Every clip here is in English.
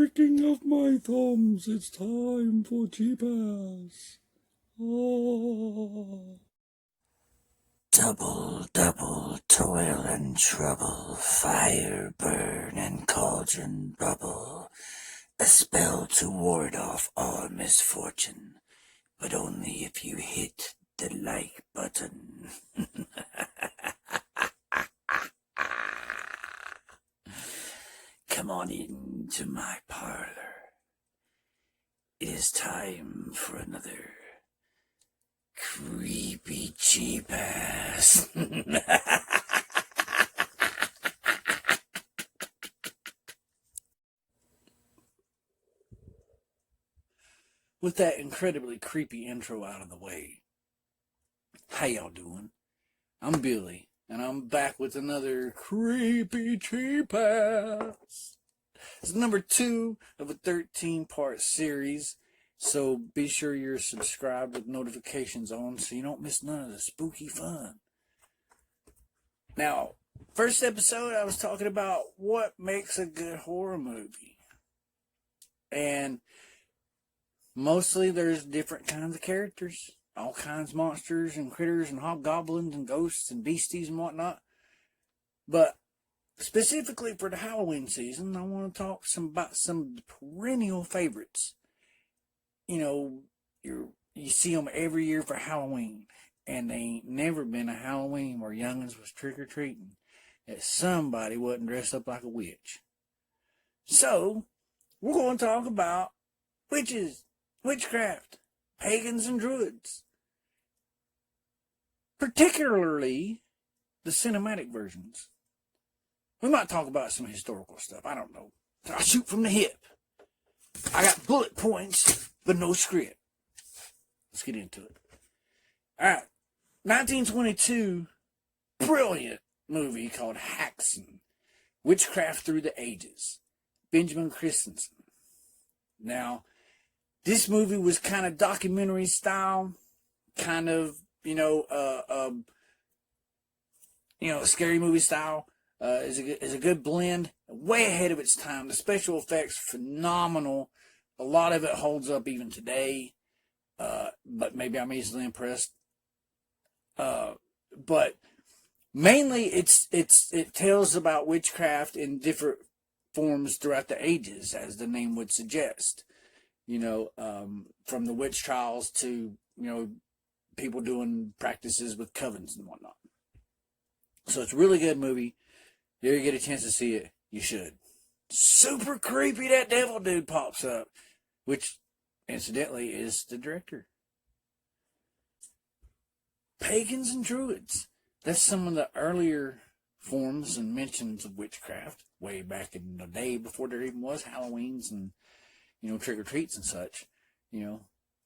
pricking of my thumbs. It's time for cheap-ass. Ah. Double, double, toil and trouble, fire, burn, and cauldron bubble. A spell to ward off all misfortune, but only if you hit the like button. Come on into my parlor. It is time for another creepy cheap ass. With that incredibly creepy intro out of the way, how y'all doing? I'm Billy, and I'm back with another creepy cheap ass. It's number 2 of a 13-part series, so be sure you're subscribed with notifications on so you don't miss none of the spooky fun. Now, first episode, I was talking about what makes a good horror movie. And mostly there's different kinds of characters, all kinds of monsters and critters and hobgoblins and ghosts and beasties and whatnot. But specifically for the Halloween season, I want to talk about some perennial favorites. You know, you see them every year for Halloween, and they ain't never been a Halloween where youngins was trick-or-treating that somebody wasn't dressed up like a witch. So, we're going to talk about witches, witchcraft, pagans, and druids. Particularly the cinematic versions. We might talk about some historical stuff. I don't know. I shoot from the hip. I got bullet points, but no script. Let's get into it. All right. 1922, brilliant movie called Häxan, Witchcraft Through the Ages. Benjamin Christensen. Now, this movie was kind of documentary style, kind of, scary movie style. Is a good blend, way ahead of its time. The special effects phenomenal. A lot of it holds up even today, but maybe I'm easily impressed. But mainly, it tells about witchcraft in different forms throughout the ages, as the name would suggest. From the witch trials to people doing practices with covens and whatnot. So it's a really good movie. If you get a chance to see it, you should. Super creepy, that devil dude pops up, which, incidentally, is the director. Pagans and druids. That's some of the earlier forms and mentions of witchcraft, way back in the day before there even was Halloweens and, trick-or-treats and such,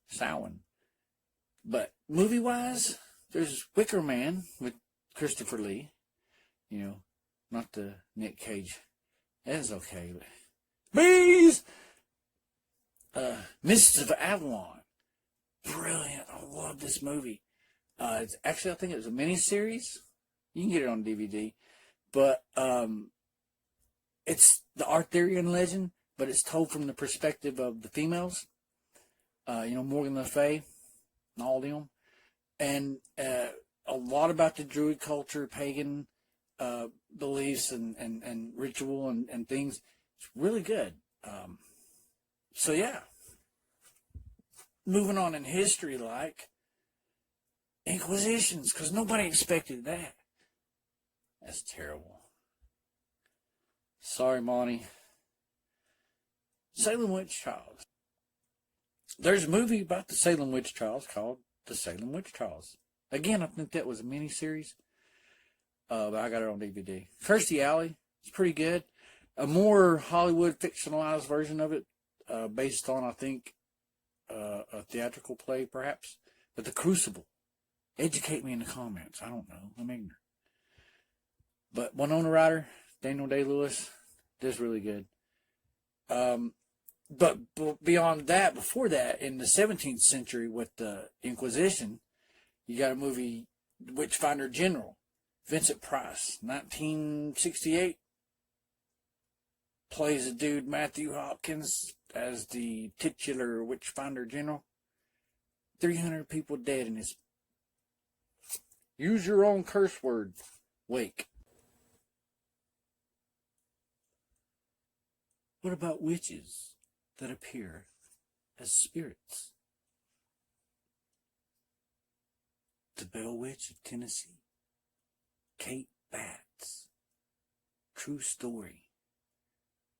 Samhain. But movie-wise, there's Wicker Man with Christopher Lee, not the Nick Cage. That's okay. But bees! Mists of Avalon. Brilliant. I love this movie. It's actually, I think it was a miniseries. You can get it on DVD. But it's the Arthurian legend, but it's told from the perspective of the females. Morgan Le Fay and all of them. And a lot about the druid culture, pagan beliefs and ritual and things. It's really good. So yeah. Moving on in history, like Inquisitions, because nobody expected that. That's terrible. Sorry, Monty. Salem Witch Trials. There's a movie about the Salem Witch Trials called The Salem Witch Trials. Again, I think that was a miniseries. But I got it on DVD. Kirstie Alley. It's pretty good. A more Hollywood fictionalized version of it, based on, I think, a theatrical play, perhaps. But The Crucible. Educate me in the comments. I don't know. I'm ignorant. But Winona Ryder, Daniel Day-Lewis, that's really good. But beyond that, before that, in the 17th century with the Inquisition, you got a movie, Witchfinder General, Vincent Price, 1968. plays a dude, Matthew Hopkins, as the titular Witchfinder General. 300 people dead in his use your own curse word wake. What about witches that appear as spirits? The Bell Witch of Tennessee, Kate Batts. True story.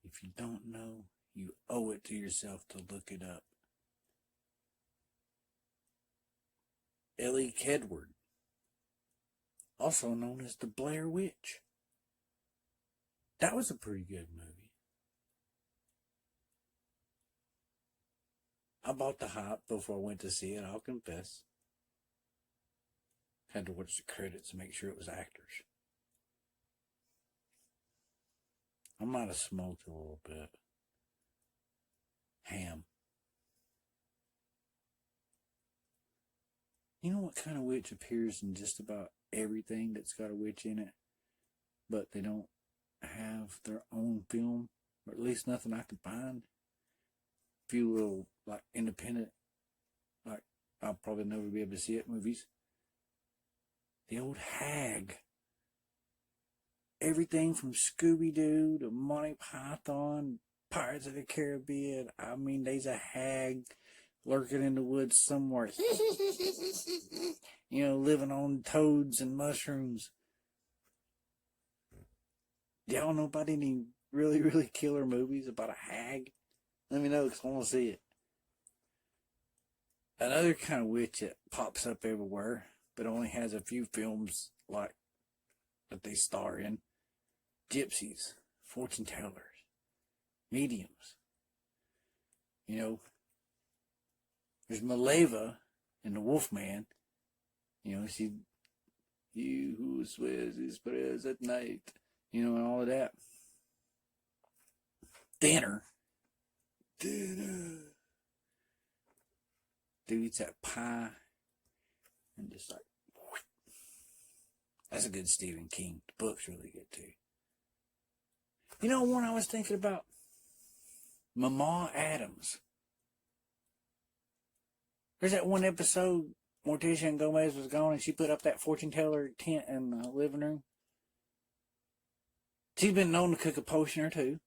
If you don't know, you owe it to yourself to look it up. Ellie Kedward, also known as the Blair Witch. That was a pretty good movie. I bought the hype before I went to see it, I'll confess. Had to watch the credits to make sure it was actors. I might have smoked a little bit. Ham. You know what kind of witch appears in just about everything that's got a witch in it, but they don't have their own film, or at least nothing I could find? A few little, like, independent, like, I'll probably never be able to see it movies. The old hag. Everything from Scooby-Doo to Monty Python, Pirates of the Caribbean. I mean, there's a hag lurking in the woods somewhere. You know, living on toads and mushrooms. Y'all know about any really, really killer movies about a hag? Let me know, because I want to see it. Another kind of witch that pops up everywhere, but only has a few films like that they star in. Gypsies, fortune tellers, mediums. You know, there's Maleva in The Wolfman. You know, she, you who swears his prayers at night. You know, and all of that. Dinner. Dude eats that pie and just like, that's a good Stephen King. The book's really good too. You know, one I was thinking about? Mama Adams. There's that one episode Morticia Gomez was gone and she put up that fortune teller tent in the living room. She's been known to cook a potion or two.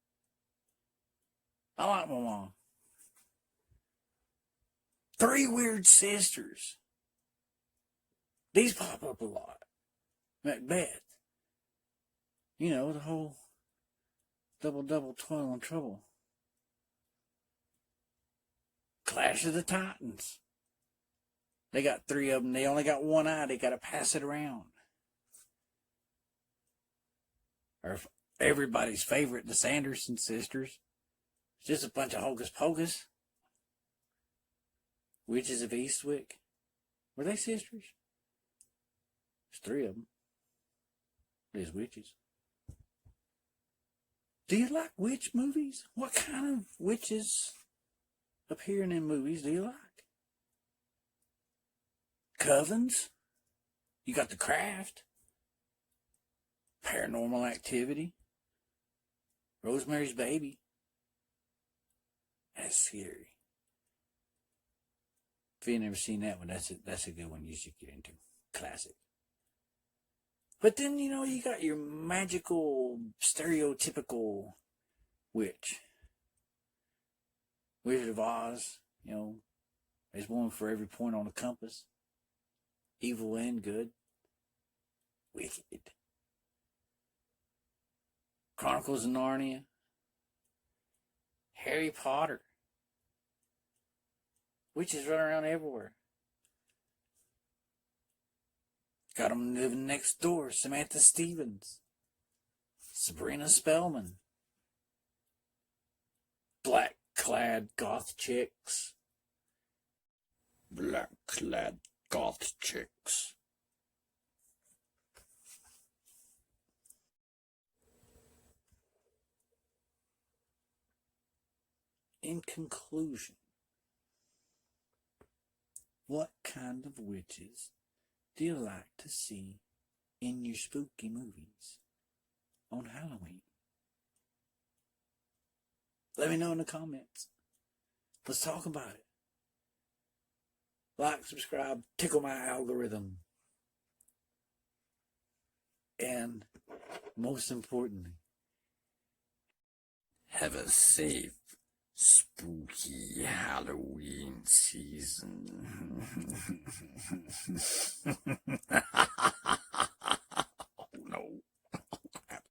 I like my mom. 3 Weird Sisters. These pop up a lot. Macbeth. You know, the whole double, toil and trouble. Clash of the Titans. They got 3 of them. They only got one eye. They got to pass it around. Or everybody's favorite, the Sanderson sisters. It's just a bunch of hocus pocus. Witches of Eastwick. Were they sisters? There's 3 of them. There's witches. Do you like witch movies? What kind of witches appearing in movies do you like? Covens? You got The Craft? Paranormal Activity? Rosemary's Baby? That's scary. If you've never seen that one, that's a good one you should get into. Classic. But then, you know, you got your magical, stereotypical witch. Wizard of Oz, you know, there's one for every point on the compass. Evil and good. Wicked. Chronicles of Narnia. Harry Potter. Witches run around everywhere. Got them living next door. Samantha Stevens. Sabrina Spellman. Black-clad goth chicks. Black-clad goth chicks. In conclusion, what kind of witches do you like to see in your spooky movies on Halloween? Let me know in the comments. Let's talk about it. Like, subscribe, tickle my algorithm. And most importantly, have a safe, spooky Halloween season.